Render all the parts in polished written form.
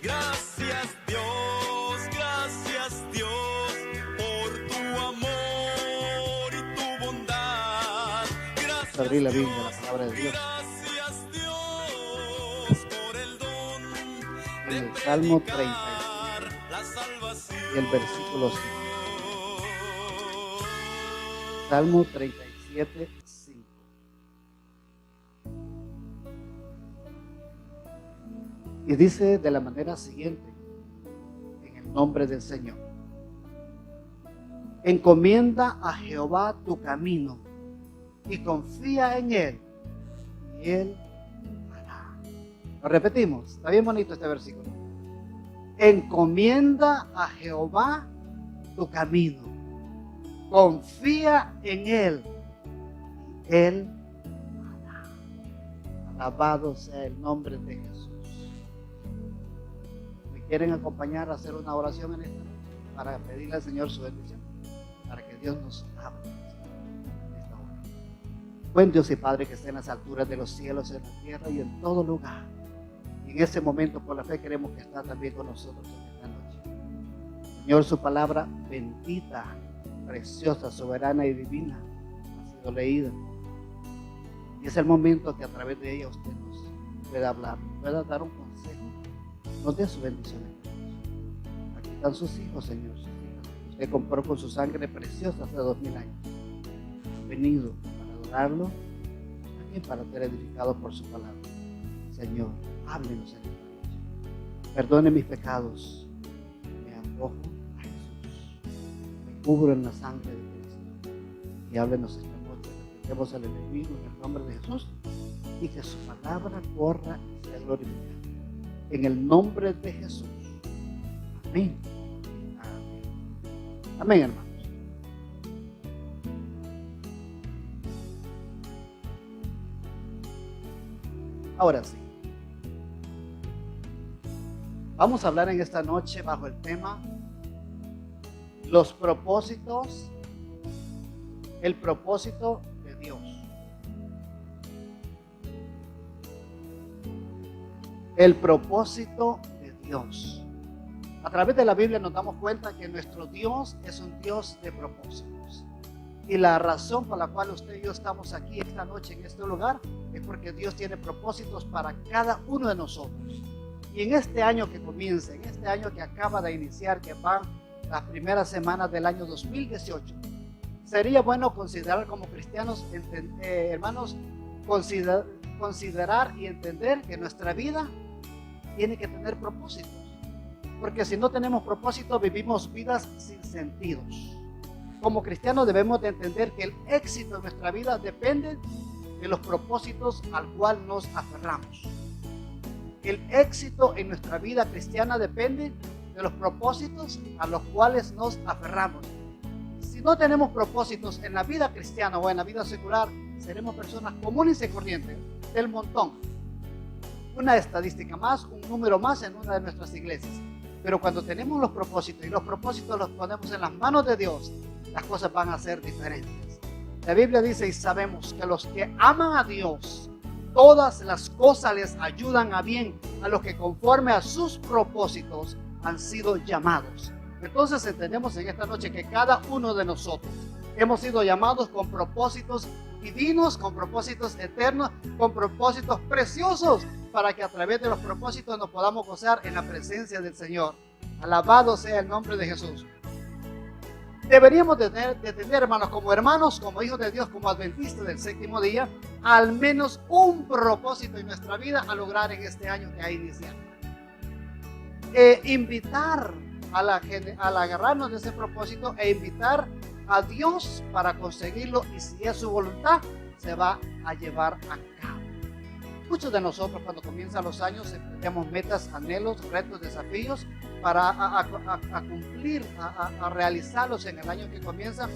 gracias Dios, por tu amor y tu bondad. Gracias Abrir la Biblia, la palabra de Dios. Gracias Dios por el don En el Salmo 30 la salvación. y el versículo 5. Salmo 37, 5. Y dice de la manera siguiente, en el nombre del Señor: encomienda a Jehová tu camino y confía en Él, y Él hará. Lo repetimos, está bien bonito este versículo. Encomienda a Jehová tu camino, confía en Él, y Él hará. Alabado sea el nombre de Jesús. ¿Me quieren acompañar a hacer una oración en esta noche para pedirle al Señor su bendición? Para que Dios nos abra en esta hora. Buen Dios y Padre que está en las alturas de los cielos, en la tierra y en todo lugar. Y en este momento, por la fe, queremos que está también con nosotros en esta noche. Señor, su palabra bendita, preciosa, soberana y divina ha sido leída. Y es el momento que a través de ella usted nos pueda hablar, pueda dar un consejo, nos dé su bendición. Aquí están sus hijos, Señor, sus hijas. Usted compró con su sangre preciosa hace 2000 años. Han venido para adorarlo, también para ser edificados por su palabra. Señor, háblenos en esta noche. Perdone mis pecados. Me acojo a Jesús. Me cubro en la sangre de Cristo. Y háblenos esta noche. Reprendemos al enemigo en el nombre de Jesús. Y que su palabra corra y sea glorificada. En el nombre de Jesús. Amén. Amén. Amén, hermanos. Ahora sí. Vamos a hablar en esta noche bajo el tema los propósitos, el propósito de Dios. El propósito de Dios. A través de la Biblia nos damos cuenta que nuestro Dios es un Dios de propósitos. Y la razón por la cual usted y yo estamos aquí esta noche en este lugar es porque Dios tiene propósitos para cada uno de nosotros. Y en este año que comienza, en este año que acaba de iniciar, que van las primeras semanas del año 2018, sería bueno considerar como cristianos, hermanos, considerar y entender que nuestra vida tiene que tener propósitos. Porque si no tenemos propósitos, vivimos vidas sin sentidos. Como cristianos debemos de entender que el éxito de nuestra vida depende de los propósitos al cual nos aferramos. El éxito en nuestra vida cristiana depende de los propósitos a los cuales nos aferramos. Si no tenemos propósitos en la vida cristiana o en la vida secular, seremos personas comunes y corrientes, del montón. Una estadística más, un número más en una de nuestras iglesias. Pero cuando tenemos los propósitos y los propósitos los ponemos en las manos de Dios, las cosas van a ser diferentes. La Biblia dice y sabemos que los que aman a Dios, todas las cosas les ayudan a bien a los que conforme a sus propósitos han sido llamados. Entonces entendemos en esta noche que cada uno de nosotros hemos sido llamados con propósitos divinos, con propósitos eternos, con propósitos preciosos, para que a través de los propósitos nos podamos gozar en la presencia del Señor. Alabado sea el nombre de Jesús. Deberíamos de tener, hermanos, como hijos de Dios, como adventistas del séptimo día, al menos un propósito en nuestra vida a lograr en este año que ha iniciado. Invitar al agarrarnos de ese propósito e invitar a Dios para conseguirlo, y si es su voluntad, se va a llevar a cabo. Muchos de nosotros cuando comienzan los años tenemos metas, anhelos, retos, desafíos para cumplir, a realizarlos en el año que comienza.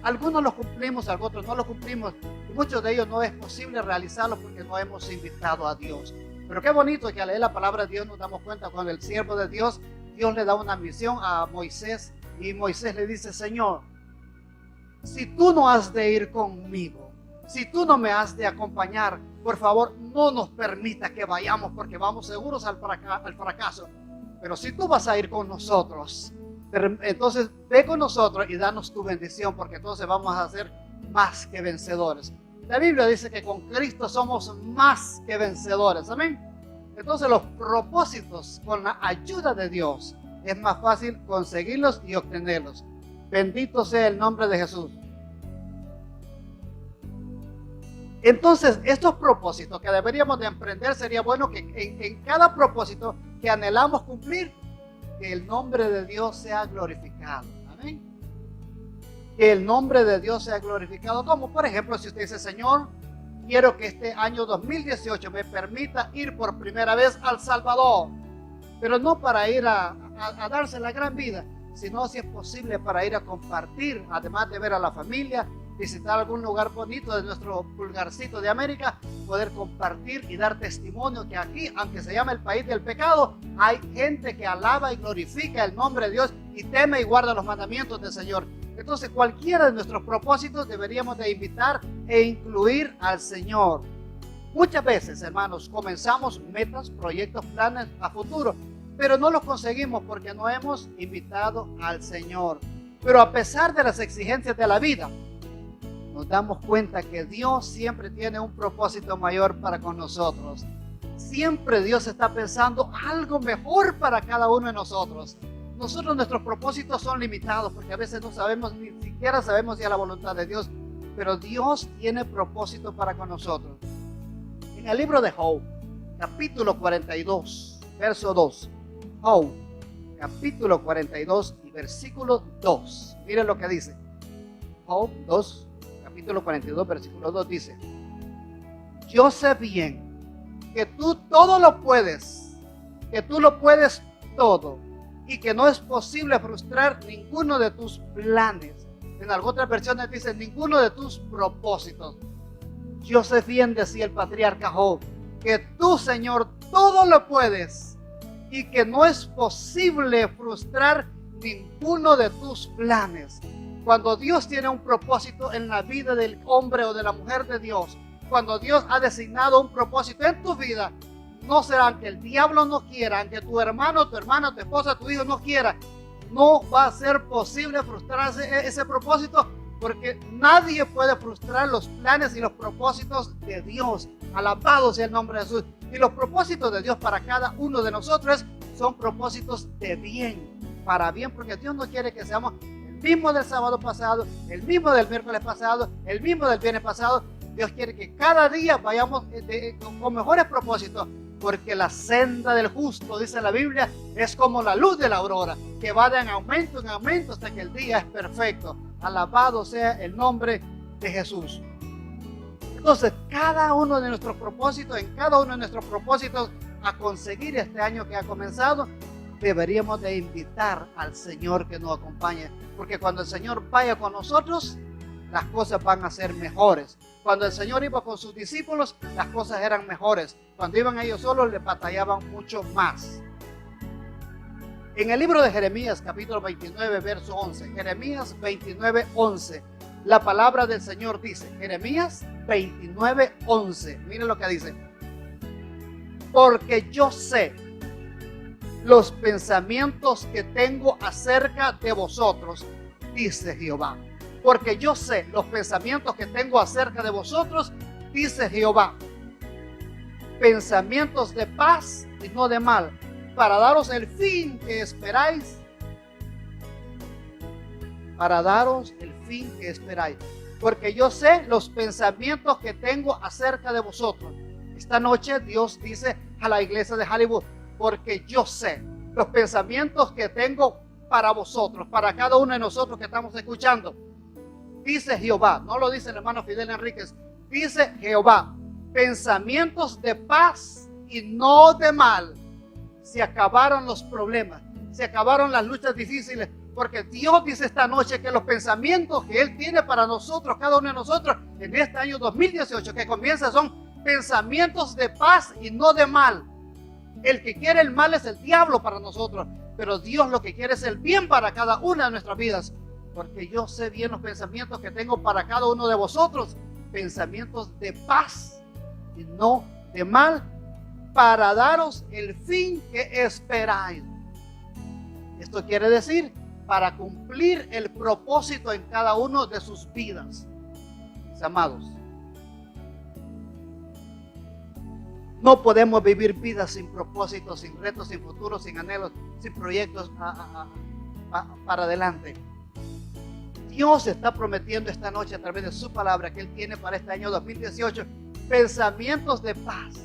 Algunos los cumplimos, otros no los cumplimos, y muchos de ellos no es posible realizarlos porque no hemos invitado a Dios. Pero qué bonito que al leer la palabra de Dios nos damos cuenta cuando el siervo de Dios, Dios le da una misión a Moisés, y Moisés le dice: Señor, si tú no has de ir conmigo, si tú no me has de acompañar, por favor no nos permita que vayamos, porque vamos seguros al fracaso. pero si tú vas a ir con nosotros, entonces ve con nosotros y danos tu bendición, porque entonces vamos a ser más que vencedores. La Biblia dice que con Cristo somos más que vencedores. Amén. Entonces los propósitos, con la ayuda de Dios, es más fácil conseguirlos y obtenerlos. Bendito sea el nombre de Jesús. Entonces, estos propósitos que deberíamos de emprender, sería bueno que en cada propósito que anhelamos cumplir, que el nombre de Dios sea glorificado. Amén. Que el nombre de Dios sea glorificado. Como por ejemplo, si usted dice: Señor, quiero que este año 2018 me permita ir por primera vez al Salvador, pero no para ir a darse la gran vida, sino, si es posible, para ir a compartir, además de ver a la familia, visitar algún lugar bonito de nuestro pulgarcito de América, poder compartir y dar testimonio que aquí, aunque se llama el país del pecado, hay gente que alaba y glorifica el nombre de Dios y teme y guarda los mandamientos del Señor. Entonces, cualquiera de nuestros propósitos deberíamos de invitar e incluir al Señor. Muchas veces, hermanos, comenzamos metas, proyectos, planes a futuro, pero no los conseguimos porque no hemos invitado al Señor. Pero a pesar de las exigencias de la vida, nos damos cuenta que Dios siempre tiene un propósito mayor para con nosotros. Siempre Dios está pensando algo mejor para cada uno de nosotros. Nuestros propósitos son limitados porque a veces no sabemos, ni siquiera sabemos si es la voluntad de Dios, pero Dios tiene propósito para con nosotros. En el libro de Job, capítulo 42, verso 2. Job, capítulo 42 y versículo 2. Miren lo que dice. Job 2, capítulo 42, versículo 2 dice: yo sé bien que tú todo lo puedes, que tú lo puedes todo, y que no es posible frustrar ninguno de tus planes. En algunas otras versiones dice: ninguno de tus propósitos. Yo sé bien, decía el patriarca Job, que tú, Señor, todo lo puedes, y que no es posible frustrar ninguno de tus planes. Cuando Dios tiene un propósito en la vida del hombre o de la mujer de Dios, cuando Dios ha designado un propósito en tu vida, no será que el diablo no quiera, que tu hermano, tu hermana, tu esposa, tu hijo no quiera, no va a ser posible frustrarse ese propósito, porque nadie puede frustrar los planes y los propósitos de Dios. Alabado sea el nombre de Jesús. Y los propósitos de Dios para cada uno de nosotros son propósitos de bien, para bien, porque Dios no quiere que seamos el mismo del sábado pasado, el mismo del miércoles pasado, el mismo del viernes pasado. Dios quiere que cada día vayamos con mejores propósitos, porque la senda del justo, dice la Biblia, es como la luz de la aurora, que va de en aumento hasta que el día es perfecto. Alabado sea el nombre de Jesús. Entonces, cada uno de nuestros propósitos, en cada uno de nuestros propósitos a conseguir este año que ha comenzado, deberíamos de invitar al Señor que nos acompañe, porque cuando el Señor vaya con nosotros, las cosas van a ser mejores. Cuando el Señor iba con sus discípulos, las cosas eran mejores. Cuando iban ellos solos, le batallaban mucho más. En el libro de Jeremías, capítulo 29, verso 11, Jeremías 29, 11, la palabra del Señor dice, Jeremías 29, 11, miren lo que dice: porque yo sé los pensamientos que tengo acerca de vosotros, dice Jehová. Porque yo sé los pensamientos que tengo acerca de vosotros, dice Jehová. Pensamientos de paz y no de mal, para daros el fin que esperáis. Para daros el fin que esperáis. Porque yo sé los pensamientos que tengo acerca de vosotros. Esta noche Dios dice a la iglesia de Hollywood: porque yo sé los pensamientos que tengo para vosotros, para cada uno de nosotros que estamos escuchando. Dice Jehová, no lo dice el hermano Fidel Enríquez, dice Jehová, pensamientos de paz y no de mal. Se acabaron los problemas, se acabaron las luchas difíciles, porque Dios dice esta noche que los pensamientos que Él tiene para nosotros, cada uno de nosotros, en este año 2018 que comienza, son pensamientos de paz y no de mal. El que quiere el mal es el diablo para nosotros, pero Dios lo que quiere es el bien para cada una de nuestras vidas. Porque yo sé bien los pensamientos que tengo para cada uno de vosotros, pensamientos de paz y no de mal, para daros el fin que esperáis. Esto quiere decir, para cumplir el propósito en cada uno de sus vidas. Mis amados, no podemos vivir vidas sin propósito, sin retos, sin futuro, sin anhelos, sin proyectos para adelante. Dios está prometiendo esta noche a través de su palabra que Él tiene para este año 2018 pensamientos de paz,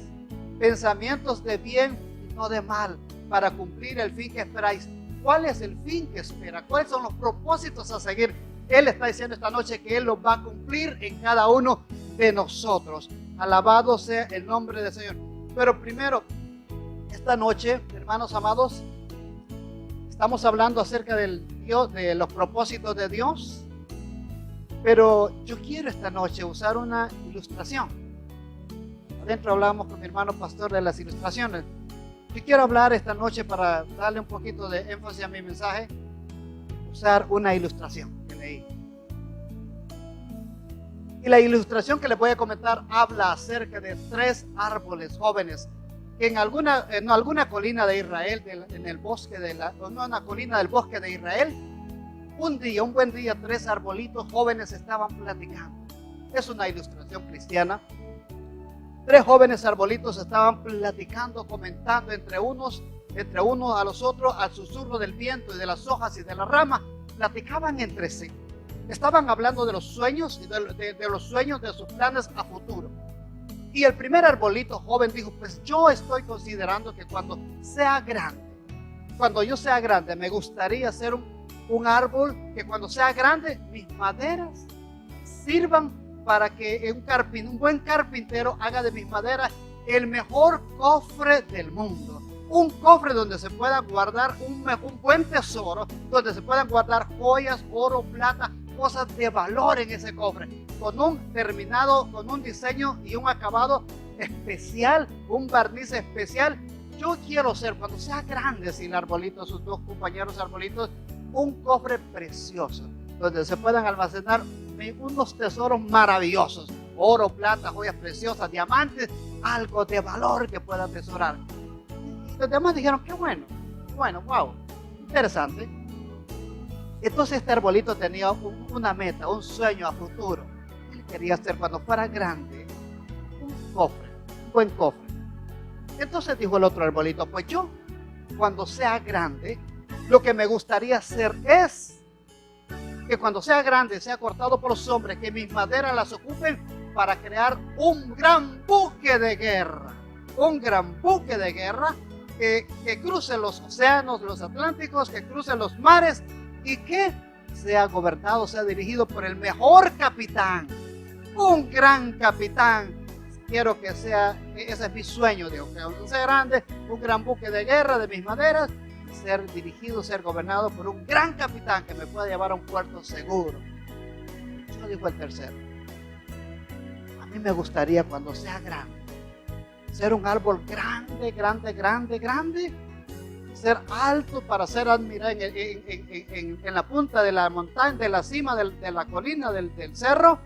pensamientos de bien y no de mal, para cumplir el fin que esperáis. ¿Cuál es el fin que espera? ¿Cuáles son los propósitos a seguir? Él está diciendo esta noche que Él los va a cumplir en cada uno de nosotros. Alabado sea el nombre del Señor. Pero primero, esta noche, hermanos amados, estamos hablando acerca del Dios, de los propósitos de Dios. Pero yo quiero esta noche usar una ilustración. Adentro hablamos con mi hermano pastor de las ilustraciones. Yo quiero hablar esta noche, para darle un poquito de énfasis a mi mensaje, usar una ilustración que leí. Y la ilustración que les voy a comentar habla acerca de 3 árboles jóvenes que en alguna colina de Israel, en el bosque una colina del bosque de Israel, un buen día, 3 arbolitos jóvenes estaban platicando. Es una ilustración cristiana. 3 jóvenes arbolitos estaban platicando, comentando entre unos a los otros, al susurro del viento y de las hojas y de las ramas. Platicaban entre sí. Estaban hablando de los sueños y de los sueños, de sus planes a futuro. Y el primer arbolito joven dijo: pues yo estoy considerando que cuando yo sea grande, me gustaría ser un árbol que cuando sea grande, mis maderas sirvan para que un buen carpintero haga de mis maderas el mejor cofre del mundo. Un cofre donde se pueda guardar un buen tesoro, donde se puedan guardar joyas, oro, plata, cosas de valor en ese cofre, con un diseño y un acabado especial, un barniz especial. Yo quiero ser, cuando sea grande, sin arbolito, sus 2 compañeros arbolitos, un cofre precioso, donde se puedan almacenar unos tesoros maravillosos, oro, plata, joyas preciosas, diamantes, algo de valor que pueda atesorar. Y los demás dijeron: qué bueno, wow, interesante. Entonces este arbolito tenía una meta, un sueño a futuro. Él quería hacer, cuando fuera grande, un buen cofre. Entonces dijo el otro arbolito: pues yo, cuando sea grande, lo que me gustaría hacer es que cuando sea grande, sea cortado por los hombres, que mis maderas las ocupen para crear un gran buque de guerra. Un gran buque de guerra que cruce los océanos, los Atlánticos, que cruce los mares y que sea gobernado, sea dirigido por el mejor capitán. Un gran capitán. Quiero que sea, ese es mi sueño, digo, que cuando sea grande, un gran buque de guerra de mis maderas, ser dirigido, ser gobernado por un gran capitán que me pueda llevar a un puerto seguro. Yo digo el tercero: a mí me gustaría, cuando sea grande, ser un árbol grande, ser alto para ser admirado en la punta de la montaña, de la cima de la colina, del cerro,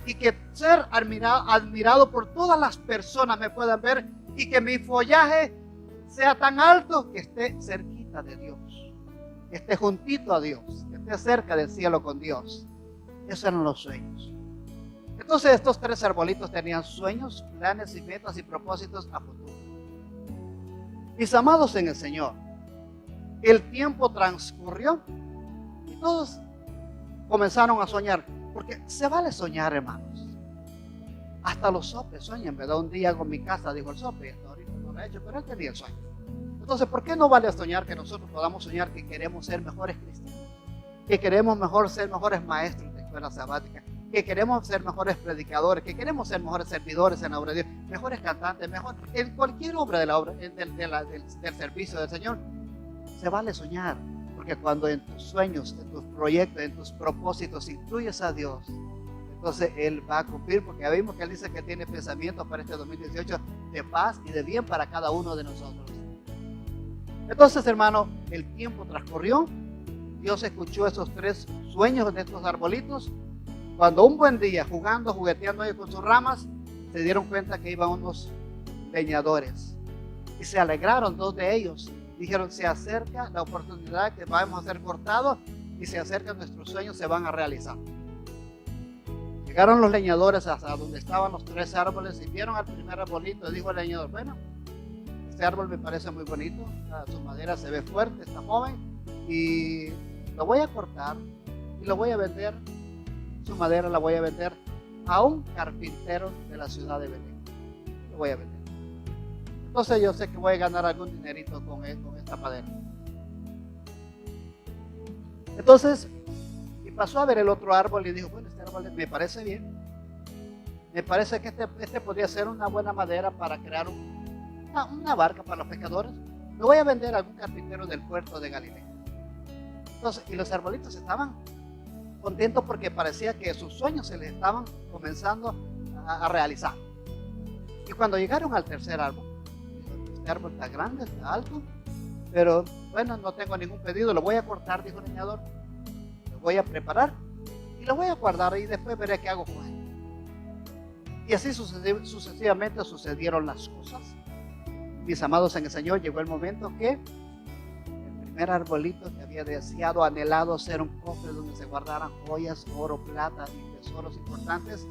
y que ser admirado por todas las personas me puedan ver, y que mi follaje sea tan alto que esté cerquita de Dios, que esté juntito a Dios, que esté cerca del cielo con Dios. Esos eran los sueños. Entonces estos 3 arbolitos tenían sueños, planes y metas y propósitos a futuro. Mis amados en el Señor, el tiempo transcurrió y todos comenzaron a soñar, porque se vale soñar, hermanos. Hasta los sopes sueñan, ¿verdad? Un día con mi casa, dijo el sope, ahorita no lo he hecho, pero él tenía el sueño. Entonces, ¿por qué no vale soñar que nosotros podamos soñar que queremos ser mejores cristianos? Que queremos ser mejores maestros de escuela sabática, que queremos ser mejores predicadores, que queremos ser mejores servidores en la obra de Dios, mejores cantantes, en cualquier obra del servicio del Señor. Se vale soñar, porque cuando en tus sueños, en tus proyectos, en tus propósitos incluyes a Dios, entonces Él va a cumplir, porque ya vimos que Él dice que tiene pensamientos para este 2018 de paz y de bien para cada uno de nosotros. Entonces, hermano, el tiempo transcurrió. Dios escuchó esos 3 sueños de estos arbolitos. Cuando un buen día, jugueteando ahí con sus ramas, se dieron cuenta que iban unos leñadores. Y se alegraron 2 de ellos. dijeron, se acerca la oportunidad que vamos a ser cortados y se acercan nuestros sueños, se van a realizar. Llegaron los leñadores hasta donde estaban los 3 árboles y vieron al primer arbolito y dijo el leñador, bueno, este árbol me parece muy bonito, su madera se ve fuerte, está joven y lo voy a cortar y lo voy a vender, su madera la voy a vender a un carpintero de la ciudad de Belén. Lo voy a vender. Entonces yo sé que voy a ganar algún dinerito con esta madera. Entonces, y pasó a ver el otro árbol y dijo, bueno, este árbol me parece bien. Me parece que este podría ser una buena madera para crear una barca para los pescadores. Lo voy a vender a algún carpintero del puerto de Galilea. Entonces, y los arbolitos estaban contentos porque parecía que sus sueños se les estaban comenzando a realizar. Y cuando llegaron al tercer árbol, este árbol está grande, está alto, pero bueno, no tengo ningún pedido, lo voy a cortar, dijo el leñador, lo voy a preparar y lo voy a guardar y después veré qué hago con él. Y así sucesivamente sucedieron las cosas. Mis amados en el Señor, llegó el momento que el primer arbolito que había deseado, anhelado ser un cofre donde se guardaran joyas, oro, plata y tesoros importantes,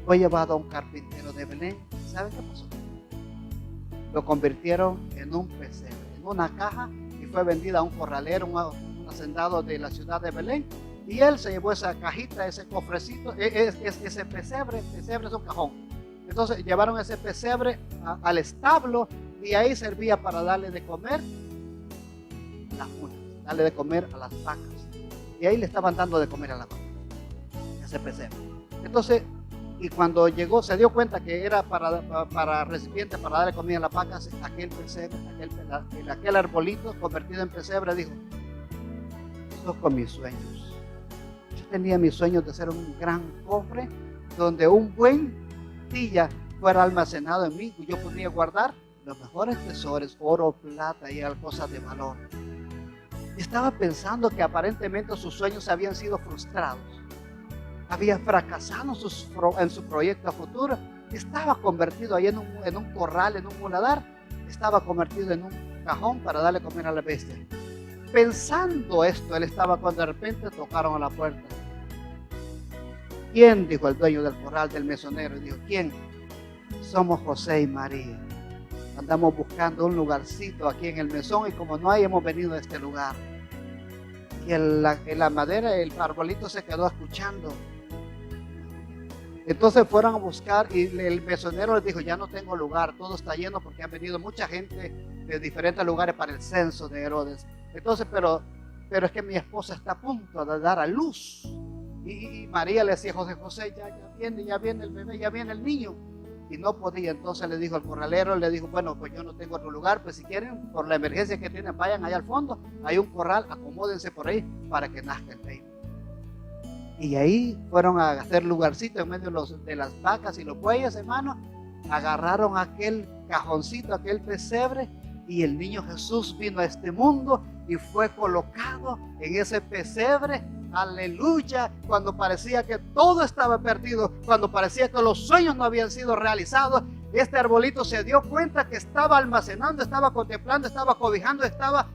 fue llevado a un carpintero de Belén. ¿Saben qué pasó? Lo convirtieron en un pesebre, en una caja, y fue vendida a un corralero, un hacendado de la ciudad de Belén. Y él se llevó esa cajita, ese cofrecito, ese pesebre es un cajón. Entonces llevaron ese pesebre al establo y ahí servía para darle de comer las mulas, darle de comer a las vacas. Y ahí le estaban dando de comer a las vacas, ese pesebre. Entonces, y cuando llegó, se dio cuenta que era para recipiente, para darle comida a las vacas, aquel pesebre, aquel arbolito convertido en pesebre, dijo, eso con mis sueños. Yo tenía mis sueños de ser un gran cofre donde un buen tilla fuera almacenado en mí y yo podría guardar los mejores tesoros, oro, plata y cosas de valor. Estaba pensando que aparentemente sus sueños habían sido frustrados. Había fracasado en su proyecto a futuro. Estaba convertido ahí en un corral, en un muladar. Estaba convertido en un cajón para darle comer a la bestia. Pensando esto, él estaba cuando de repente tocaron a la puerta. ¿Quién? Dijo el dueño del corral, del mesonero. Y dijo, ¿quién? Somos José y María. Andamos buscando un lugarcito aquí en el mesón y como no hay, hemos venido a este lugar. Y en la madera, el arbolito se quedó escuchando. Entonces fueron a buscar y el mesonero les dijo, ya no tengo lugar, todo está lleno porque han venido mucha gente de diferentes lugares para el censo de Herodes. Entonces, pero es que mi esposa está a punto de dar a luz. Y María le decía, José, ya viene el bebé, ya viene el niño. Y no podía, entonces le dijo al corralero, le dijo, bueno, pues yo no tengo otro lugar, pues si quieren, por la emergencia que tienen, vayan allá al fondo, hay un corral, acomódense por ahí para que nazca el baby. Y ahí fueron a hacer lugarcito en medio de las vacas y los bueyes, hermano. Agarraron aquel cajoncito, aquel pesebre, y el niño Jesús vino a este mundo y fue colocado en ese pesebre. Aleluya, cuando parecía que todo estaba perdido, cuando parecía que los sueños no habían sido realizados, este arbolito se dio cuenta que estaba almacenando, estaba contemplando, estaba cobijando, estaba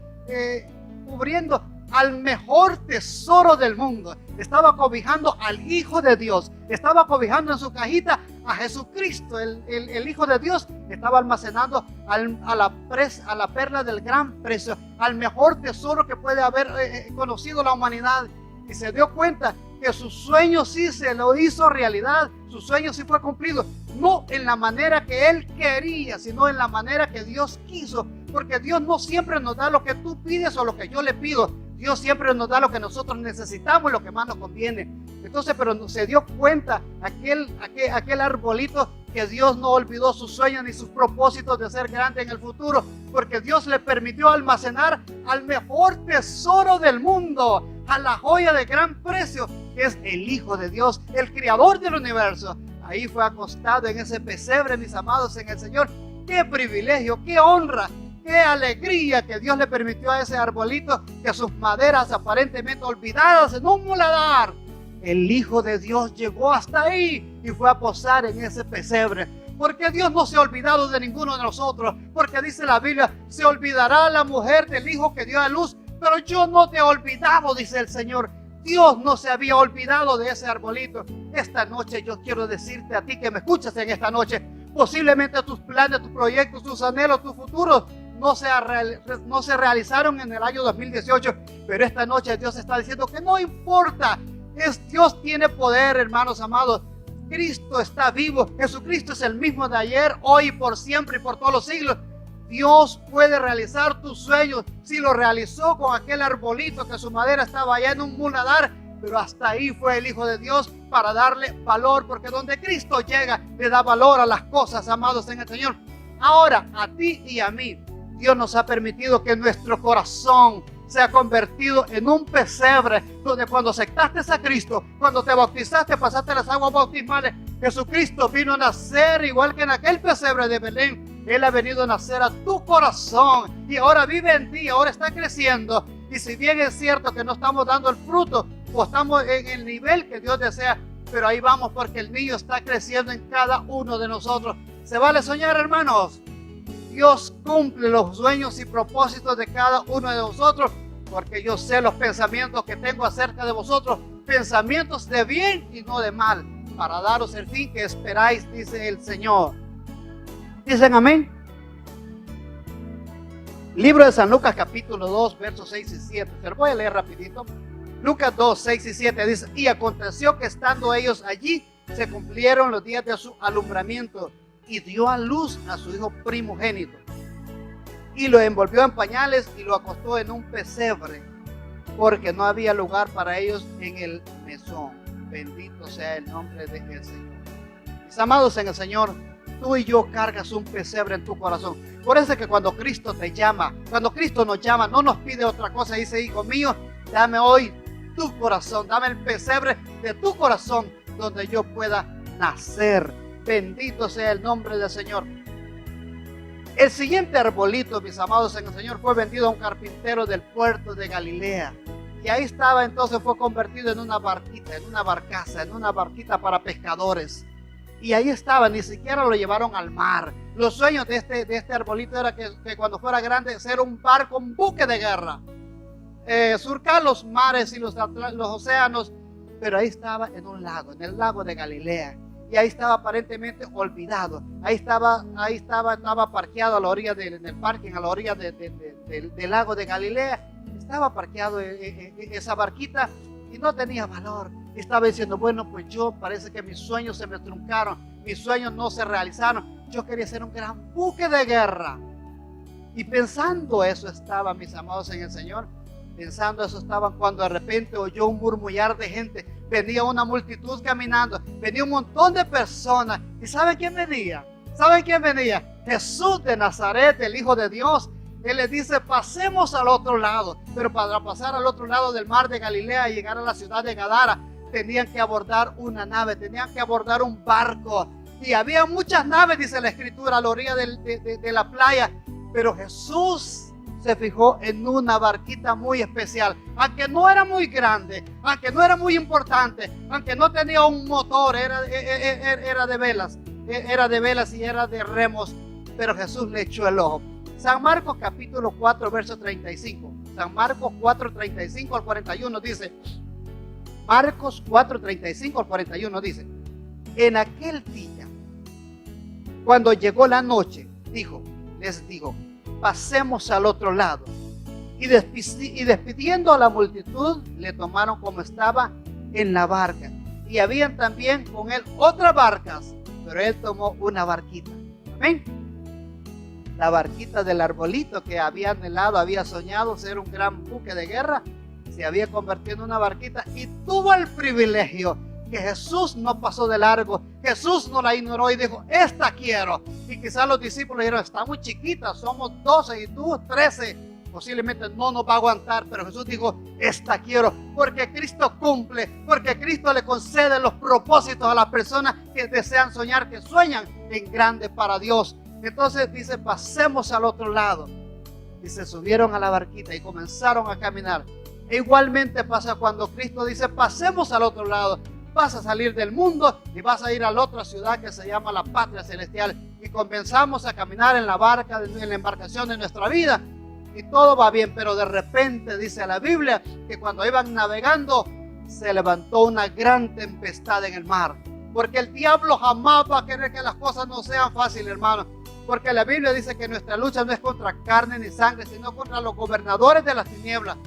cubriendo al mejor tesoro del mundo. Estaba cobijando al Hijo de Dios, estaba cobijando en su cajita a Jesucristo, el Hijo de Dios. Estaba almacenando a la perla del gran precio, al mejor tesoro que puede haber conocido la humanidad. Y se dio cuenta que su sueño sí se lo hizo realidad, su sueño sí fue cumplido, no en la manera que él quería, sino en la manera que Dios quiso, porque Dios no siempre nos da lo que tú pides o lo que yo le pido. Dios siempre nos da lo que nosotros necesitamos, lo que más nos conviene. Entonces, pero se dio cuenta aquel arbolito que Dios no olvidó sus sueños ni sus propósitos de ser grande en el futuro, porque Dios le permitió almacenar al mejor tesoro del mundo, a la joya de gran precio, que es el Hijo de Dios, el Creador del universo. Ahí fue acostado en ese pesebre, mis amados en el Señor. ¡Qué privilegio, qué honra! ¡Qué alegría que Dios le permitió a ese arbolito que sus maderas aparentemente olvidadas en un muladar! El Hijo de Dios llegó hasta ahí y fue a posar en ese pesebre. Porque Dios no se ha olvidado de ninguno de nosotros. Porque dice la Biblia, se olvidará la mujer del hijo que dio a luz, pero yo no te he olvidado, dice el Señor. Dios no se había olvidado de ese arbolito. Esta noche yo quiero decirte a ti que me escuchas en esta noche, posiblemente tus planes, tus proyectos, tus anhelos, tus futuros no se realizaron en el año 2018, pero esta noche Dios está diciendo que no importa. Dios tiene poder, hermanos amados. Cristo está vivo. Jesucristo es el mismo de ayer, hoy y por siempre y por todos los siglos. Dios puede realizar tus sueños. Si lo realizó con aquel arbolito que su madera estaba allá en un muladar, pero hasta ahí fue el Hijo de Dios para darle valor, porque donde Cristo llega le da valor a las cosas, amados en el Señor. Ahora, a ti y a mí, Dios nos ha permitido que nuestro corazón se ha convertido en un pesebre, donde cuando aceptaste a Cristo, cuando te bautizaste, pasaste las aguas bautismales, Jesucristo vino a nacer igual que en aquel pesebre de Belén. Él ha venido a nacer a tu corazón y ahora vive en ti, ahora está creciendo. Y si bien es cierto que no estamos dando el fruto o estamos en el nivel que Dios desea, pero ahí vamos porque el niño está creciendo en cada uno de nosotros. ¿Se vale soñar, hermanos? Dios cumple los sueños y propósitos de cada uno de nosotros, porque yo sé los pensamientos que tengo acerca de vosotros, pensamientos de bien y no de mal, para daros el fin que esperáis, dice el Señor. ¿Dicen amén? Libro de San Lucas capítulo 2 versos 6 y 7. Se lo voy a leer rapidito. Lucas 2, 6 y 7 dice: y aconteció que estando ellos allí, se cumplieron los días de su alumbramiento, y dio a luz a su hijo primogénito, y lo envolvió en pañales y lo acostó en un pesebre, porque no había lugar para ellos en el mesón. Bendito sea el nombre del Señor. Mis amados en el Señor, tú y yo cargas un pesebre en tu corazón. Por eso es que cuando Cristo te llama, cuando Cristo nos llama, no nos pide otra cosa. Dice: hijo mío, dame hoy tu corazón, dame el pesebre de tu corazón, donde yo pueda nacer. Bendito sea el nombre del Señor. El siguiente arbolito, mis amados en el Señor, fue vendido a un carpintero del puerto de Galilea. Y ahí estaba, entonces fue convertido en una barquita, en una barcaza, en una barquita para pescadores. Y ahí estaba, ni siquiera lo llevaron al mar. Los sueños de este arbolito era que cuando fuera grande, ser un barco, un buque de guerra. Surcar los mares y los océanos. Pero ahí estaba en un lago, en el lago de Galilea. Y ahí estaba aparentemente olvidado. Ahí estaba parqueado a la orilla en el parking, a la orilla del lago de Galilea. Estaba parqueado esa barquita y no tenía valor. Estaba diciendo: bueno, pues yo parece que mis sueños se me truncaron, mis sueños no se realizaron. Yo quería ser un gran buque de guerra. Y pensando eso estaba, mis amados en el Señor, pensando eso estaban cuando de repente oyó un murmullar de gente. Venía una multitud caminando, venía un montón de personas. ¿Y saben quién venía? ¿Saben quién venía? Jesús de Nazaret, el Hijo de Dios. Él les dice: pasemos al otro lado. Pero para pasar al otro lado del mar de Galilea y llegar a la ciudad de Gadara, tenían que abordar una nave, tenían que abordar un barco. Y había muchas naves, dice la Escritura, a la orilla de la playa. Pero Jesús se fijó en una barquita muy especial. Aunque no era muy grande, aunque no era muy importante, aunque no tenía un motor, era de velas. Era de velas y era de remos. Pero Jesús le echó el ojo. San Marcos capítulo 4 verso 35. San Marcos 4, 35 al 41 dice: Marcos 4, 35 al 41 dice: en aquel día, cuando llegó la noche, les dijo: pasemos al otro lado. Y despidiendo a la multitud, le tomaron como estaba en la barca. Y habían también con él otras barcas, pero él tomó una barquita. Amén. La barquita del arbolito que había anhelado, había soñado ser un gran buque de guerra, se había convertido en una barquita y tuvo el privilegio que Jesús no pasó de largo. Jesús no la ignoró y dijo: esta quiero. Y quizás los discípulos dijeron: está muy chiquita, somos 12 y tú 13, posiblemente no nos va a aguantar. Pero Jesús dijo: esta quiero, porque Cristo cumple, porque Cristo le concede los propósitos a las personas que desean soñar, que sueñan en grande para Dios. Entonces dice: pasemos al otro lado. Y se subieron a la barquita y comenzaron a caminar. E igualmente pasa cuando Cristo dice: pasemos al otro lado. vas a salir del mundo y vas a ir a la otra ciudad que se llama la patria celestial. Y comenzamos a caminar en la barca, en la embarcación de nuestra vida, y todo va bien, pero de repente dice la Biblia que cuando iban navegando se levantó una gran tempestad en el mar, porque el diablo jamás va a querer que las cosas no sean fáciles, hermano, porque la Biblia dice que nuestra lucha no es contra carne ni sangre, sino contra los gobernadores de las tinieblas,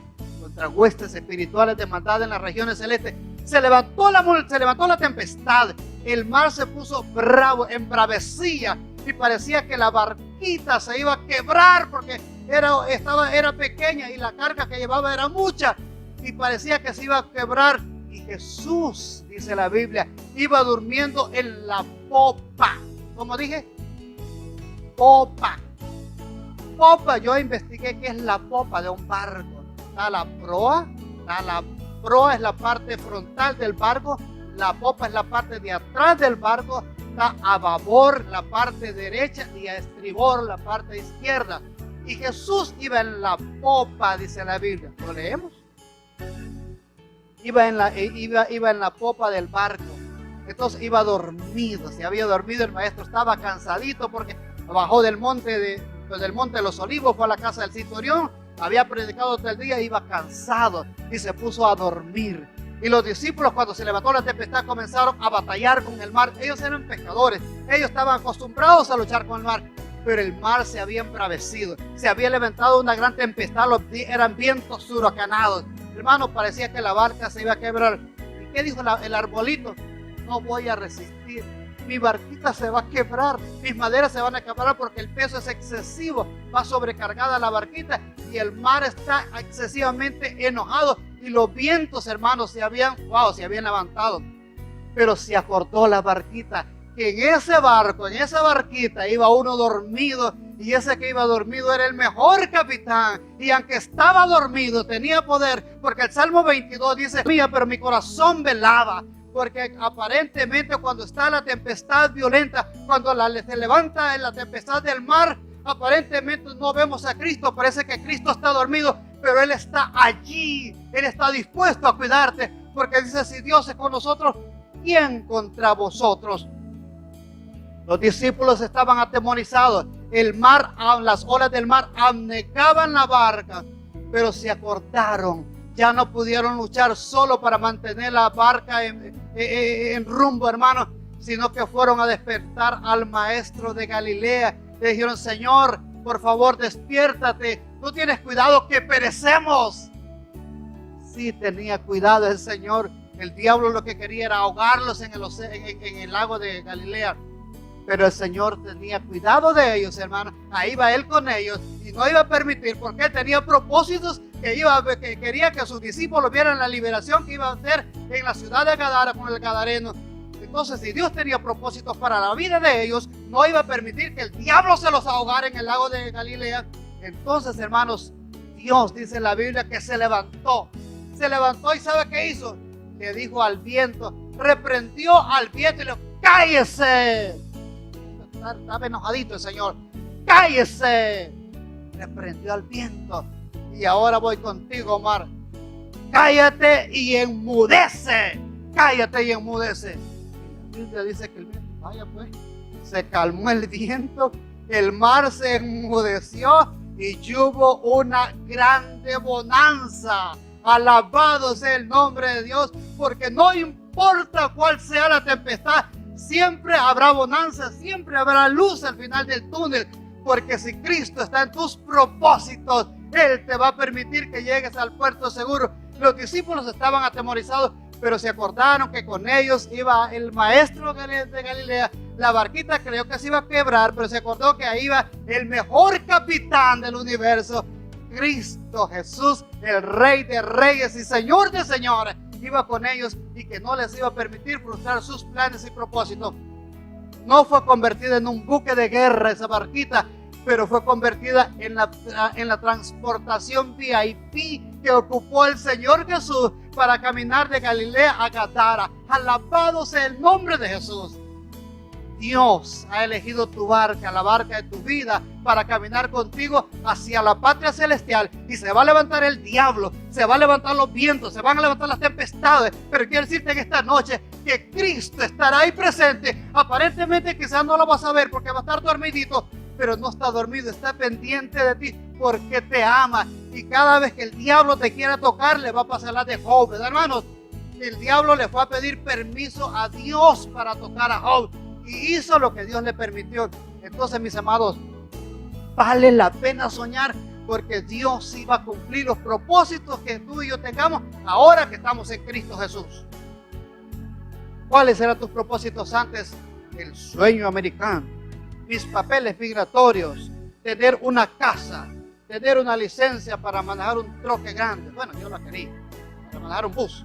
contra huestes espirituales de maldad en las regiones celestes. Se levantó la tempestad, el mar se puso bravo, embravecía, y parecía que la barquita se iba a quebrar porque era pequeña y la carga que llevaba era mucha, y parecía que se iba a quebrar. Y Jesús, dice la Biblia, iba durmiendo en la popa. ¿Cómo dije? Popa. Popa, yo investigué qué es la popa de un barco. Está la proa es la parte frontal del barco, la popa es la parte de atrás del barco, está a babor la parte derecha y a estribor la parte izquierda. Y Jesús iba en la popa, dice la Biblia. ¿Lo leemos? Iba en la popa del barco. Entonces iba dormido. Se había dormido el maestro. Estaba cansadito porque bajó del monte de los Olivos, fue a la casa del centurión. Había predicado todo el día, iba cansado y se puso a dormir. Y los discípulos, cuando se levantó la tempestad, comenzaron a batallar con el mar. Ellos eran pescadores. Ellos estaban acostumbrados a luchar con el mar. Pero el mar se había embravecido. Se había levantado una gran tempestad. Eran vientos huracanados. Hermano, parecía que la barca se iba a quebrar. ¿Y qué dijo el arbolito? No voy a resistir. Mi barquita se va a quebrar. Mis maderas se van a quebrar porque el peso es excesivo. Va sobrecargada la barquita y el mar está excesivamente enojado. Y los vientos, hermanos, se habían levantado. Pero se acordó la barquita que en ese barco, en esa barquita, iba uno dormido. Y ese que iba dormido era el mejor capitán. Y aunque estaba dormido, tenía poder. Porque el Salmo 22 dice: mía, pero mi corazón velaba. Porque aparentemente cuando está la tempestad violenta, cuando se levanta en la tempestad del mar, aparentemente no vemos a Cristo. Parece que Cristo está dormido, pero Él está allí. Él está dispuesto a cuidarte. Porque dice: si Dios es con nosotros, ¿quién contra vosotros? Los discípulos estaban atemorizados. Las olas del mar anegaban la barca, pero se acordaron. Ya no pudieron luchar solo para mantener la barca en rumbo, hermano, sino que fueron a despertar al maestro de Galilea. Le dijeron: Señor, por favor, despiértate. ¿Tú tienes cuidado que perecemos? Sí, tenía cuidado el Señor. El diablo lo que quería era ahogarlos en el lago de Galilea. Pero el Señor tenía cuidado de ellos, hermano. Ahí va Él con ellos y no iba a permitir, porque Él tenía propósitos que quería que sus discípulos vieran la liberación que iba a hacer en la ciudad de Gadara con el gadareno. Entonces, si Dios tenía propósitos para la vida de ellos, no iba a permitir que el diablo se los ahogara en el lago de Galilea. Entonces, hermanos, Dios dice en la Biblia que se levantó y ¿sabe qué hizo? Le dijo al viento, reprendió al viento y le dijo: ¡cállese! Estaba enojadito el Señor. ¡Cállese! Reprendió al viento. Y ahora voy contigo, mar. Cállate y enmudece. Cállate y enmudece. La Biblia dice que el viento, vaya pues, se calmó el viento, el mar se enmudeció y hubo una grande bonanza. Alabado sea el nombre de Dios, porque no importa cuál sea la tempestad, siempre habrá bonanza, siempre habrá luz al final del túnel, porque si Cristo está en tus propósitos, Él te va a permitir que llegues al puerto seguro. Los discípulos estaban atemorizados, pero se acordaron que con ellos iba el maestro de Galilea. La barquita creyó que se iba a quebrar, pero se acordó que ahí iba el mejor capitán del universo, Cristo Jesús, el Rey de Reyes y Señor de Señores. Iba con ellos y que no les iba a permitir frustrar sus planes y propósitos. No fue convertida en un buque de guerra esa barquita, pero fue convertida en la transportación VIP que ocupó el Señor Jesús para caminar de Galilea a Gadara. Alabado sea el nombre de Jesús. Dios ha elegido tu barca, la barca de tu vida, para caminar contigo hacia la patria celestial. Y se va a levantar el diablo, se van a levantar los vientos, se van a levantar las tempestades. Pero quiero decirte en esta noche que Cristo estará ahí presente. Aparentemente quizás no lo vas a ver porque va a estar dormidito, pero no está dormido, está pendiente de ti porque te ama. Y cada vez que el diablo te quiera tocar, le va a pasar la de Job, ¿verdad, hermanos? El diablo le fue a pedir permiso a Dios para tocar a Job y hizo lo que Dios le permitió. Entonces, mis amados, vale la pena soñar, porque Dios iba a cumplir los propósitos que tú y yo tengamos ahora que estamos en Cristo Jesús. ¿Cuáles eran tus propósitos antes? El sueño americano, mis papeles migratorios, tener una casa, tener una licencia para manejar un troque grande. Bueno, yo la quería, para manejar un bus.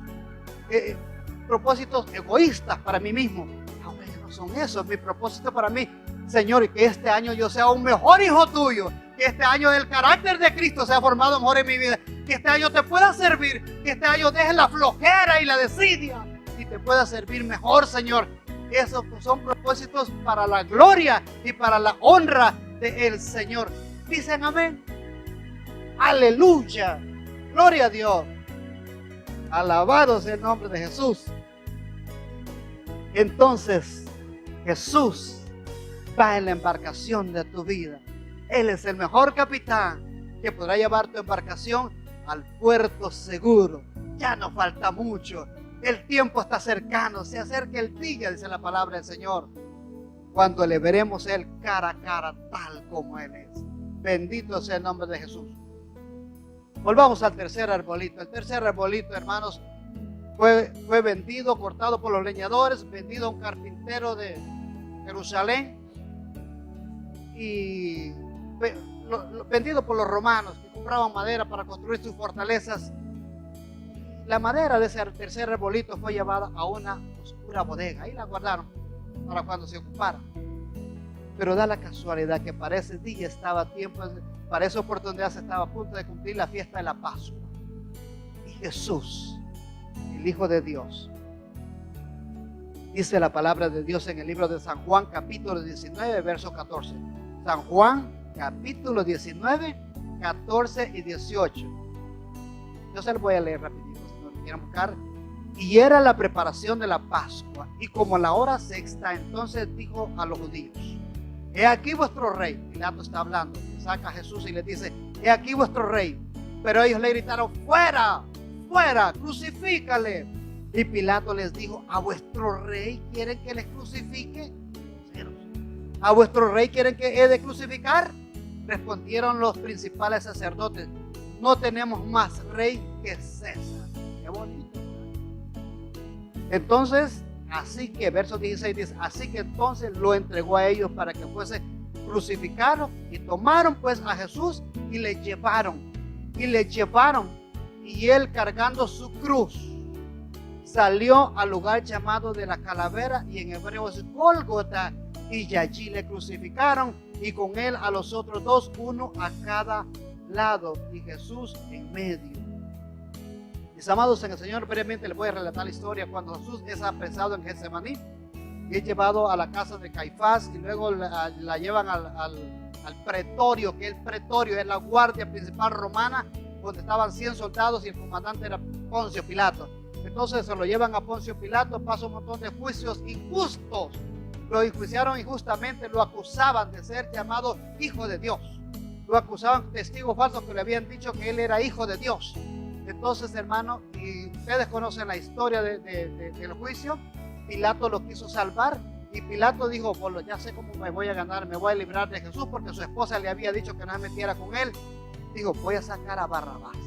Propósitos egoístas para mí mismo. Ahora ya no son esos. Mi propósito para mí, Señor, que este año yo sea un mejor hijo tuyo, que este año el carácter de Cristo sea formado mejor en mi vida, que este año te pueda servir, que este año dejes la flojera y la desidia y te pueda servir mejor, Señor. Esos son propósitos para la gloria y para la honra del Señor. Dicen amén. Aleluya. Gloria a Dios. Alabado sea el nombre de Jesús. Entonces, Jesús va en la embarcación de tu vida. Él es el mejor capitán que podrá llevar tu embarcación al puerto seguro. Ya no falta mucho. El tiempo está cercano. Se acerca el día, dice la palabra del Señor, cuando le veremos a Él cara a cara, tal como Él es. Bendito sea el nombre de Jesús. Volvamos al tercer arbolito. El tercer arbolito, hermanos, fue vendido, cortado por los leñadores, vendido a un carpintero de Jerusalén y vendido por los romanos, que compraban madera para construir sus fortalezas. La madera de ese tercer arbolito fue llevada a una oscura bodega. Ahí la guardaron para cuando se ocupara. Pero da la casualidad que para ese día estaba tiempo, para esa oportunidad se estaba a punto de cumplir la fiesta de la Pascua. Y Jesús, el Hijo de Dios, dice la palabra de Dios en el libro de San Juan, capítulo 19, verso 14. San Juan, capítulo 19, 14 y 18. Yo se lo voy a leer rapidito, si no lo quieren buscar. Y era la preparación de la Pascua, y como la hora sexta, entonces dijo a los judíos: he aquí vuestro rey. Pilato está hablando, saca a Jesús y le dice: he aquí vuestro rey. Pero ellos le gritaron: fuera, fuera, crucifícale. Y Pilato les dijo: ¿a vuestro rey quieren que les crucifique? ¿A vuestro rey quieren que he de crucificar? Respondieron los principales sacerdotes: no tenemos más rey que César. Qué bonito. Entonces, así que, verso 16 dice: así que entonces lo entregó a ellos para que fuese crucificado. Y tomaron pues a Jesús y le llevaron. Y él, cargando su cruz, salió al lugar llamado de la calavera, y en hebreo es Gólgota, y allí le crucificaron, y con él a los otros dos, uno a cada lado, y Jesús en medio. Mis amados en el Señor, brevemente les voy a relatar la historia. Cuando Jesús es apresado en Getsemaní y es llevado a la casa de Caifás, y luego la llevan al pretorio, que el pretorio es la guardia principal romana, donde estaban 100 soldados y el comandante era Poncio Pilato. Entonces se lo llevan a Poncio Pilato, pasa un montón de juicios injustos. Lo enjuiciaron injustamente, lo acusaban de ser llamado hijo de Dios. Lo acusaban testigos falsos que le habían dicho que él era hijo de Dios. Entonces, hermano, y ustedes conocen la historia del juicio. Pilato lo quiso salvar, y Pilato dijo: bueno, ya sé cómo me voy a ganar, me voy a librar de Jesús, porque su esposa le había dicho que no se metiera con él. Dijo: voy a sacar a Barrabás.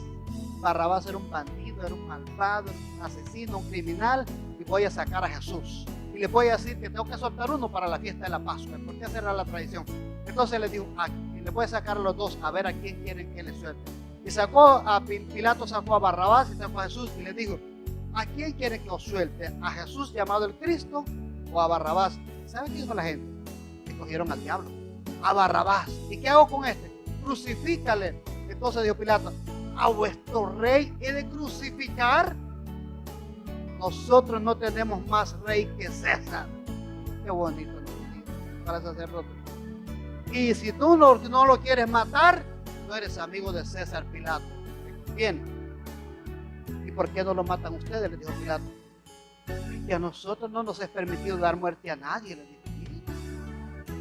Barrabás era un bandido, era un malvado, un asesino, un criminal, y voy a sacar a Jesús. Y le voy a decir que tengo que soltar uno para la fiesta de la Pascua, porque esa era la tradición. Entonces le dijo: y le voy a sacar a los dos, a ver a quién quieren que le suelte. Y Pilato sacó a Barrabás y sacó a Jesús, y le dijo: ¿a quién quieren que os suelte? ¿A Jesús llamado el Cristo o a Barrabás? ¿Saben qué dijo la gente? Que cogieron al diablo, a Barrabás. ¿Y qué hago con este? Crucifícale. Entonces dijo Pilato: ¿a vuestro rey he de crucificar? Nosotros no tenemos más rey que César. Qué bonito, ¿no? principales sacerdotes. Y si tú no lo quieres matar, no eres amigo de César Pilato. Bien. ¿Y por qué no lo matan ustedes? Le dijo Pilato. Y a nosotros no nos es permitido dar muerte a nadie, le dijo.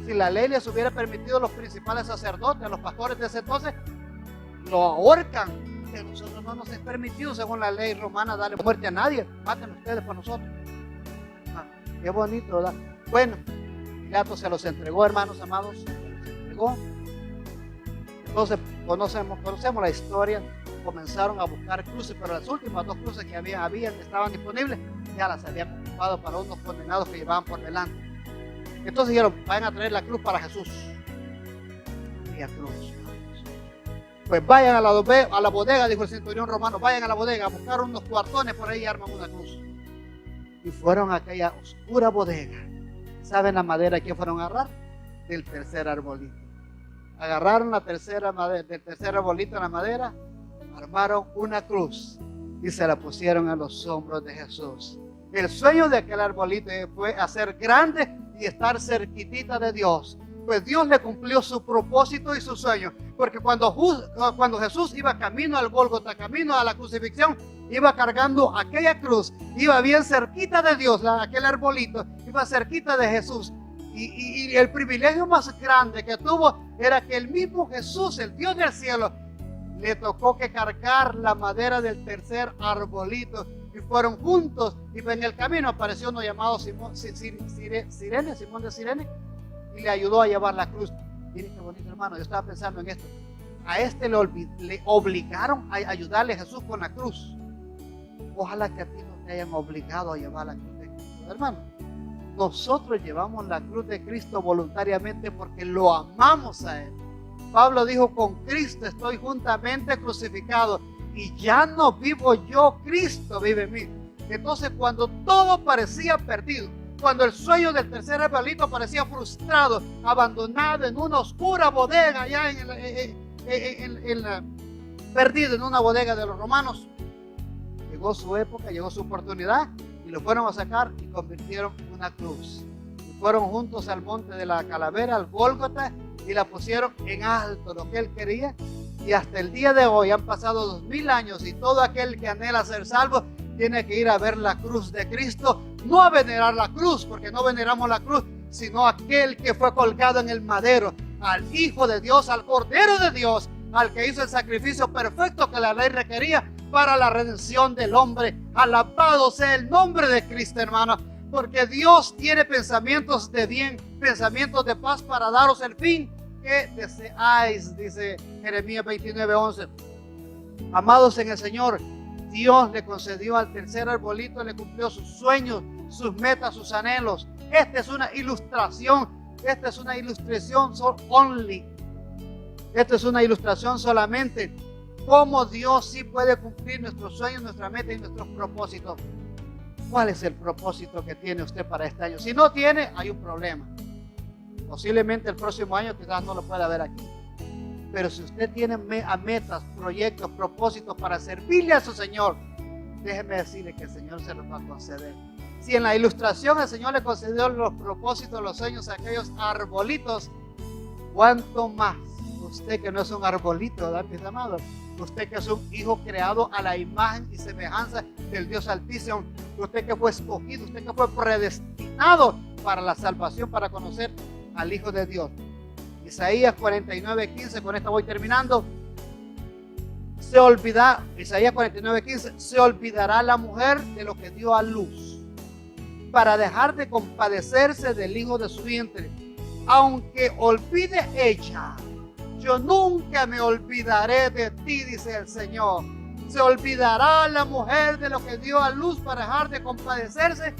Si la ley les hubiera permitido a los principales sacerdotes, a los pastores de ese entonces, lo ahorcan. Que a nosotros no nos es permitido, según la ley romana, darle muerte a nadie. Maten ustedes por nosotros. Qué bonito, ¿verdad? Bueno, Pilato se los entregó, hermanos amados. Se los entregó. Entonces, conocemos la historia. Comenzaron a buscar cruces, pero las últimas 2 cruces que estaban disponibles, ya las habían ocupado para unos condenados que llevaban por delante. Entonces dijeron, vayan a traer la cruz para Jesús. Y a cruz. Pues vayan a la bodega, dijo el centurión romano, vayan a la bodega a buscar unos cuartones por ahí y arman una cruz. Y fueron a aquella oscura bodega. ¿Saben la madera que fueron a agarrar? Del tercer arbolito. Agarraron la tercera madera, del tercer arbolito en la madera, armaron una cruz y se la pusieron en los hombros de Jesús. El sueño de aquel arbolito fue hacer grande y estar cerquitita de Dios. Pues Dios le cumplió su propósito y su sueño. Porque cuando Jesús iba camino al Gólgota, camino a la crucifixión, iba cargando aquella cruz, iba bien cerquita de Dios, aquel arbolito, iba cerquita de Jesús. Y el privilegio más grande que tuvo era que el mismo Jesús, el Dios del cielo, le tocó que cargar la madera del tercer arbolito. Y fueron juntos, y en el camino apareció uno llamado Simón de Cirene, y le ayudó a llevar la cruz. Miren qué bonito, hermano. Yo estaba pensando en esto. A este le obligaron a ayudarle a Jesús con la cruz. Ojalá que a ti no te hayan obligado a llevar la cruz de Cristo, hermano. Nosotros llevamos la cruz de Cristo voluntariamente porque lo amamos a Él. Pablo dijo, con Cristo estoy juntamente crucificado y ya no vivo yo, Cristo vive en mí. Entonces, cuando todo parecía perdido, cuando el sueño del tercer arbolito parecía frustrado, abandonado en una oscura bodega, ya perdido en una bodega de los romanos, llegó su época, llegó su oportunidad y lo fueron a sacar y convirtieron en una cruz. Y fueron juntos al monte de la calavera, al Gólgota, y la pusieron en alto, lo que él quería. Y hasta el día de hoy han pasado 2000 años y todo aquel que anhela ser salvo tiene que ir a ver la cruz de Cristo, no a venerar la cruz, porque no veneramos la cruz, sino aquel que fue colgado en el madero, al Hijo de Dios, al Cordero de Dios, al que hizo el sacrificio perfecto que la ley requería para la redención del hombre. Alabado sea el nombre de Cristo, hermano, porque Dios tiene pensamientos de bien, pensamientos de paz para daros el fin que deseáis, dice Jeremías 29:11. Amados en el Señor, Dios le concedió al tercer arbolito, le cumplió sus sueños, sus metas, sus anhelos. Esta es una ilustración, esta es una ilustración only. Esta es una ilustración solamente cómo Dios sí puede cumplir nuestros sueños, nuestra meta y nuestros propósitos. ¿Cuál es el propósito que tiene usted para este año? Si no tiene, hay un problema. Posiblemente el próximo año quizás no lo pueda ver aquí. Pero si usted tiene metas, proyectos, propósitos para servirle a su Señor, déjeme decirle que el Señor se los va a conceder. Si en la ilustración el Señor le concedió los propósitos, los sueños a aquellos arbolitos, ¿cuánto más usted que no es un arbolito, ¿verdad, mis amados? Usted que es un hijo creado a la imagen y semejanza del Dios Altísimo, usted que fue escogido, usted que fue predestinado para la salvación, para conocer al Hijo de Dios. Isaías 49:15, con esto voy terminando. Isaías 49:15, se olvidará la mujer de lo que dio a luz, para dejar de compadecerse del hijo de su vientre. Aunque olvide ella, yo nunca me olvidaré de ti, dice el Señor. Se olvidará la mujer de lo que dio a luz para dejar de compadecerse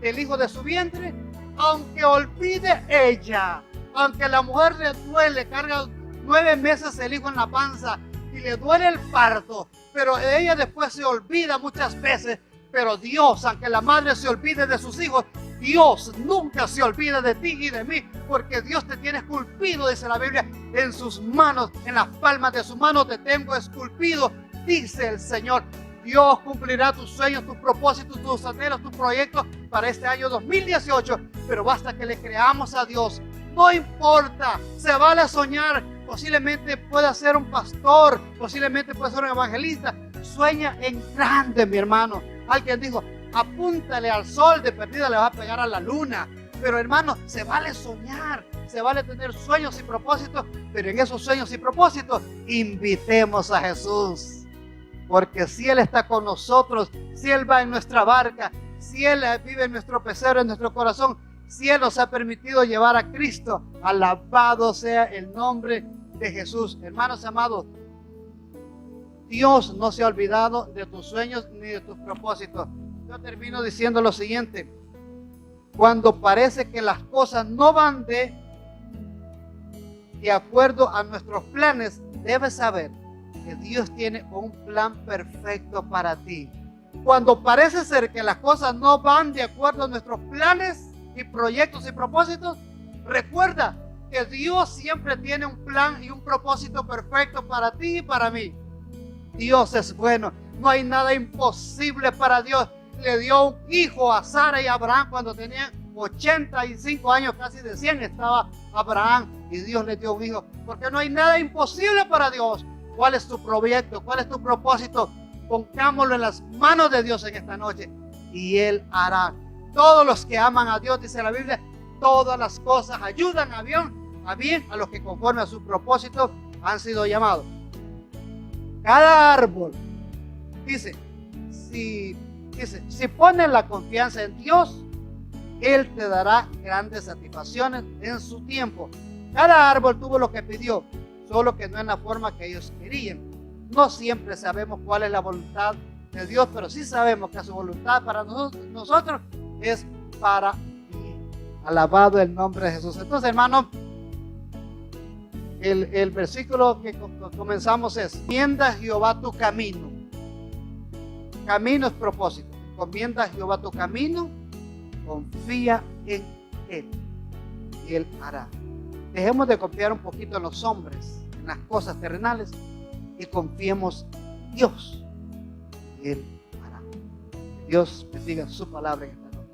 del hijo de su vientre. Aunque olvide ella, aunque la mujer le duele, carga 9 meses el hijo en la panza y le duele el parto, pero ella después se olvida muchas veces. Pero Dios, aunque la madre se olvide de sus hijos, Dios nunca se olvida de ti y de mí, porque Dios te tiene esculpido, dice la Biblia, en sus manos, en las palmas de sus manos te tengo esculpido, dice el Señor. Dios cumplirá tus sueños, tus propósitos, tus anhelos, tus proyectos para este año 2018, pero basta que le creamos a Dios, no importa, se vale soñar. Posiblemente pueda ser un pastor, posiblemente pueda ser un evangelista. Sueña en grande, mi hermano. Alguien dijo, apúntale al sol, de perdida le va a pegar a la luna. Pero hermano, se vale soñar, se vale tener sueños y propósitos, pero en esos sueños y propósitos invitemos a Jesús. Porque si Él está con nosotros, si Él va en nuestra barca, si Él vive en nuestro pecero, en nuestro corazón, si Él nos ha permitido llevar a Cristo, alabado sea el nombre de Jesús. Hermanos amados, Dios no se ha olvidado de tus sueños ni de tus propósitos. Yo termino diciendo lo siguiente: cuando parece que las cosas no van de acuerdo a nuestros planes, debes saber que Dios tiene un plan perfecto para ti. Cuando parece ser que las cosas no van de acuerdo a nuestros planes y proyectos y propósitos, recuerda que Dios siempre tiene un plan y un propósito perfecto para ti y para mí. Dios es bueno, no hay nada imposible para Dios. Le dio un hijo a Sara y a Abraham cuando tenían 85 años, casi de 100 estaba Abraham, y Dios le dio un hijo, porque no hay nada imposible para Dios. ¿Cuál es tu proyecto? ¿Cuál es tu propósito? Pongámoslo en las manos de Dios en esta noche y Él hará. Todos los que aman a Dios, dice la Biblia, todas las cosas ayudan a bien a los que conforme a su propósito han sido llamados. Cada árbol, dice, si pones la confianza en Dios, Él te dará grandes satisfacciones en su tiempo. Cada árbol tuvo lo que pidió, solo que no en la forma que ellos querían. No siempre sabemos cuál es la voluntad de Dios, pero sí sabemos que su voluntad para nosotros es para bien. Alabado el nombre de Jesús. Entonces, hermano, el versículo que comenzamos es: encomienda a Jehová tu camino. Camino es propósito. Encomienda a Jehová tu camino, confía en Él y Él hará. Dejemos de confiar un poquito en los hombres, en las cosas terrenales, y confiemos en Dios y Él hará. Dios bendiga su palabra en esta noche.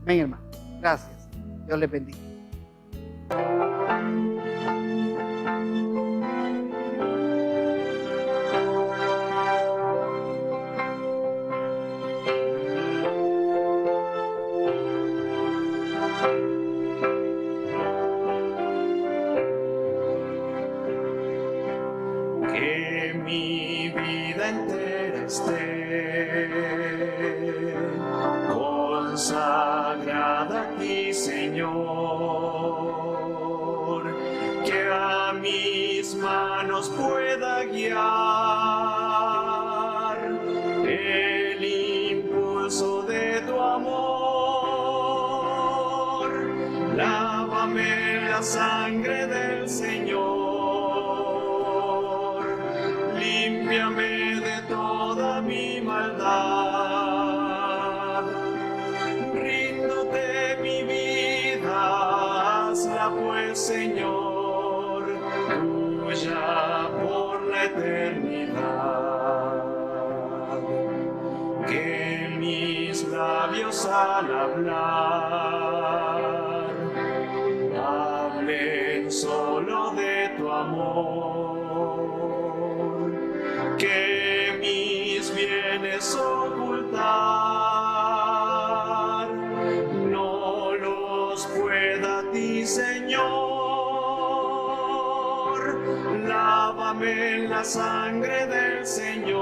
Amén, hermano. Gracias. Dios les bendiga. Mi vida entera esté consagrada a ti, Señor, que a mis manos pueda guiar el impulso de tu amor. Lávame en la sangre del Señor. Límpiame de toda mi maldad. Ríndote mi vida, hazla pues, Señor, tuya por la eternidad. Que mis labios al hablar hablen solo de tu amor. Que mis bienes ocultar no los pueda a ti, Señor. Lávame en la sangre del Señor.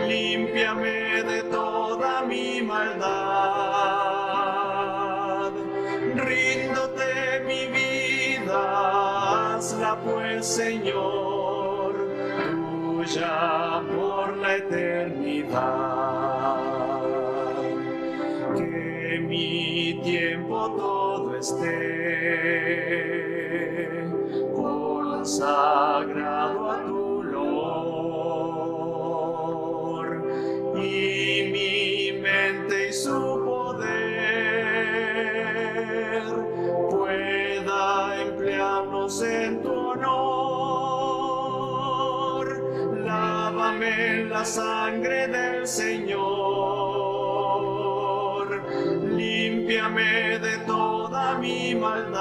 Límpiame de toda mi maldad. Ríndote mi vida, hazla pues, Señor, tuya por la eternidad. Que mi tiempo todo esté consagrado a tu olor, y mi mente y su poder pueda emplearnos en tu honor. Lávame en la sangre del Señor. Límpiame de toda mi maldad.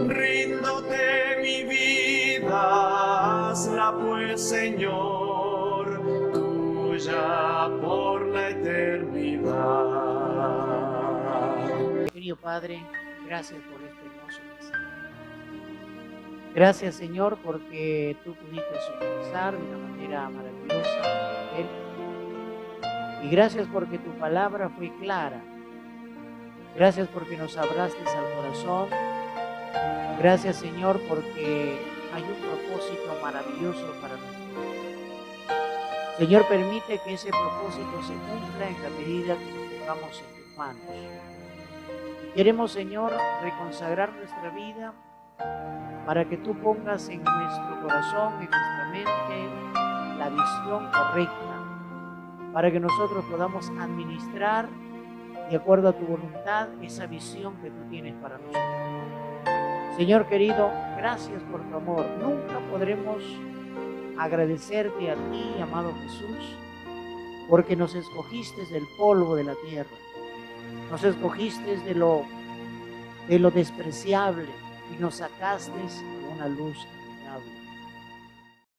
Ríndote mi vida, hazla pues, Señor, tuya por la eternidad. Querido Padre, gracias por este hermoso mensaje. Gracias, Señor, porque tú pudiste utilizar de una manera maravillosa él. Y gracias porque tu palabra fue clara. Gracias porque nos hablaste al corazón. Gracias, Señor, porque hay un propósito maravilloso para nuestra vida. Señor, permite que ese propósito se cumpla en la medida que nos pongamos en tus manos. Y queremos, Señor, reconsagrar nuestra vida para que tú pongas en nuestro corazón, en nuestra mente, la visión correcta, para que nosotros podamos administrar de acuerdo a tu voluntad esa visión que tú tienes para nosotros. Señor querido, gracias por tu amor. Nunca podremos agradecerte a ti, amado Jesús, porque nos escogiste del polvo de la tierra, nos escogiste de lo despreciable y nos sacaste a una luz admirable.